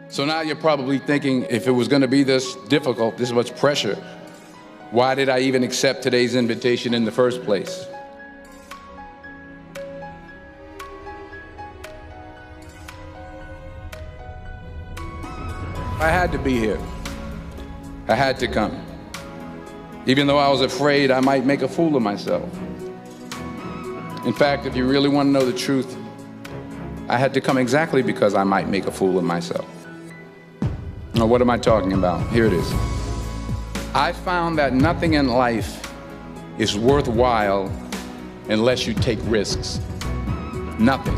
So now you're probably thinking, if it was going to be this difficult, this much pressure, why did I even accept today's invitation in the first place? I had to be here. I had to come. Even though I was afraid I might make a fool of myself. In fact, if you really want to know the truth, I had to come exactly because I might make a fool of myself. Now, what am I talking about? Here it is. I found that nothing in life is worthwhile unless you take risks. Nothing.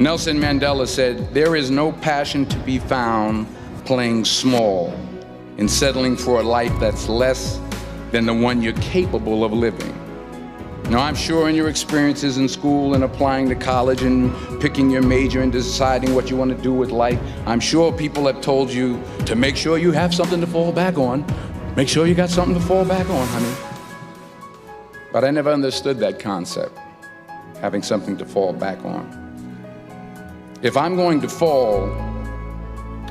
Nelson Mandela said, "There is no passion to be found playing small and settling for a life that's less than the one you're capable of living." Now, I'm sure in your experiences in school and applying to college and picking your major and deciding what you want to do with life, I'm sure people have told you to make sure you have something to fall back on. Make sure you got something to fall back on, honey. But I never understood that concept, having something to fall back on. If I'm going to fall,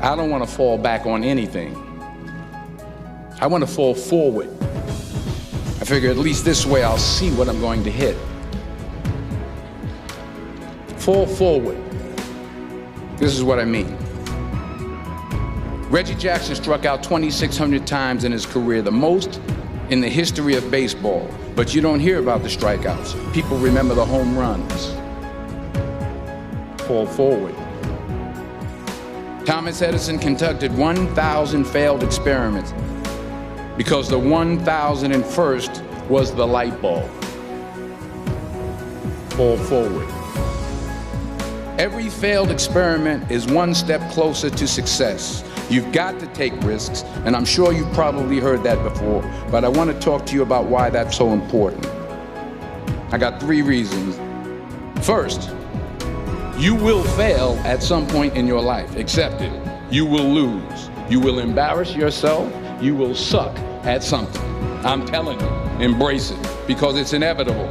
I don't want to fall back on anything. I want to fall forward. I figure at least this way I'll see what I'm going to hit. Fall forward. This is what I mean. Reggie Jackson struck out 2,600 times in his career, the most in the history of baseball. But you don't hear about the strikeouts. People remember the home runs. Fall forward. Thomas Edison conducted 1,000 failed experiments because the 1,001st was the light bulb. Fall forward. Every failed experiment is one step closer to success. You've got to take risks, and I'm sure you've probably heard that before, but I want to talk to you about why that's so important. I got 3 reasons. First, you will fail at some point in your life. Accept it. You will lose. You will embarrass yourself. You will suck at something. I'm telling you, embrace it, because it's inevitable,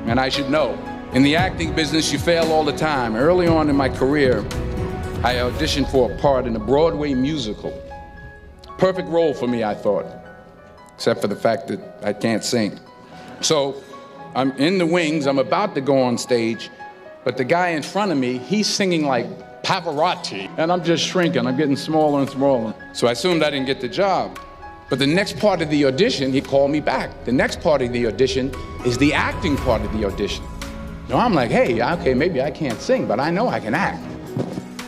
and I should know. In the acting business, you fail all the time. Early on in my career, I auditioned for a part in a Broadway musical. Perfect role for me, I thought, except for the fact that I can't sing. So I'm in the wings, I'm about to go on stage, but the guy in front of me, he's singing like Pavarotti, and I'm just shrinking, I'm getting smaller and smaller. So I assumed I didn't get the job. But the next part of the audition, he called me back. The next part of the audition is the acting part of the audition. Now I'm like, hey, okay, maybe I can't sing, but I know I can act.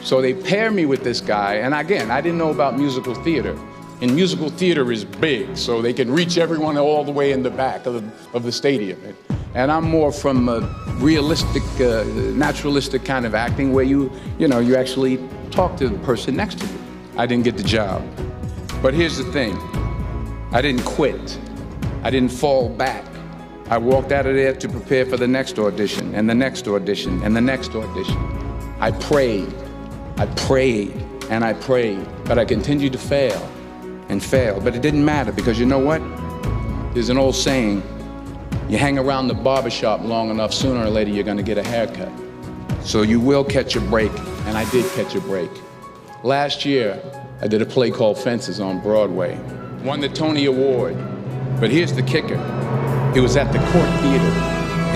So they pair me with this guy, and again, I didn't know about musical theater. And musical theater is big, so they can reach everyone all the way in the back of the stadium. And I'm more from a realistic, naturalistic kind of acting where you actually talk to the person next to you. I didn't get the job. But here's the thing. I didn't quit. I didn't fall back. I walked out of there to prepare for the next audition, and the next audition, and the next audition. I prayed, and I prayed, but I continued to fail and fail. But it didn't matter, because you know what? There's an old saying, you hang around the barbershop long enough, sooner or later you're gonna get a haircut. So you will catch a break, and I did catch a break. Last year, I did a play called Fences on Broadway. Won the Tony Award. But here's the kicker. It was at the Court Theater.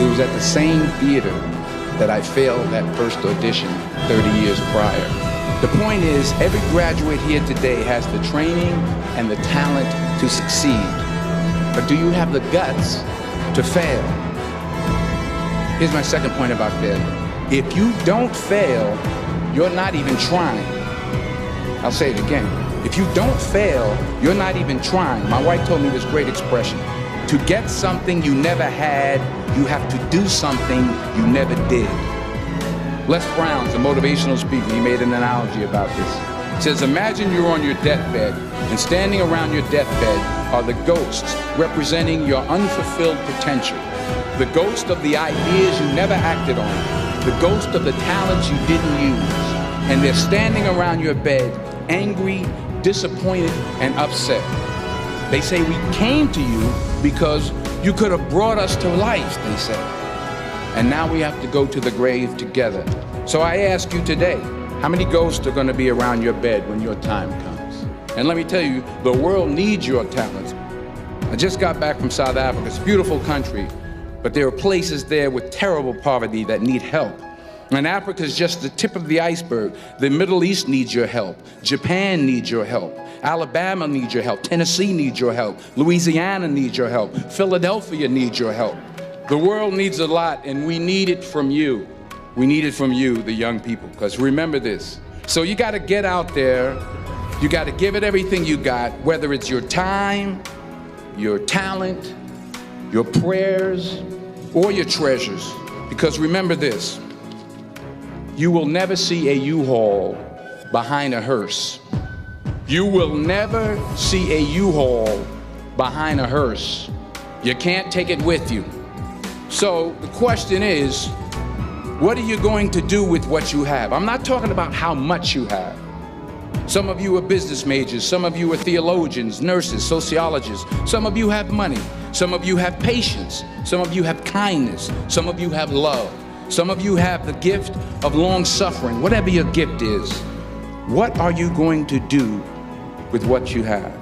It was at the same theater that I failed that first audition 30 years prior. The point is, every graduate here today has the training and the talent to succeed. But do you have the guts to fail? Here's my second point about failure. If you don't fail, you're not even trying. I'll say it again. If you don't fail, you're not even trying. My wife told me this great expression. To get something you never had, you have to do something you never did. Les Brown's a motivational speaker. He made an analogy about this. He says, imagine you're on your deathbed, and standing around your deathbed are the ghosts representing your unfulfilled potential. The ghost of the ideas you never acted on. The ghost of the talents you didn't use. And they're standing around your bed, angry, disappointed, and upset. They say, we came to you because you could have brought us to life, they say. And now we have to go to the grave together. So I ask you today, How many ghosts are going to be around your bed when your time comes? And let me tell you, the world needs your talents. I just got back from South Africa. It's a beautiful country, but there are places there with terrible poverty that need help. And Africa is just the tip of the iceberg. The Middle East needs your help. Japan needs your help. Alabama needs your help. Tennessee needs your help. Louisiana needs your help. Philadelphia needs your help. The world needs a lot, and we need it from you. We need it from you, the young people, because remember this. So you got to get out there. You got to give it everything you got, whether it's your time, your talent, your prayers, or your treasures. Because remember this. You will never see a U-Haul behind a hearse. You will never see a U-Haul behind a hearse. You can't take it with you. So the question is, what are you going to do with what you have? I'm not talking about how much you have. Some of you are business majors. Some of you are theologians, nurses, sociologists. Some of you have money. Some of you have patience. Some of you have kindness. Some of you have love. Some of you have the gift of long suffering. Whatever your gift is, what are you going to do with what you have?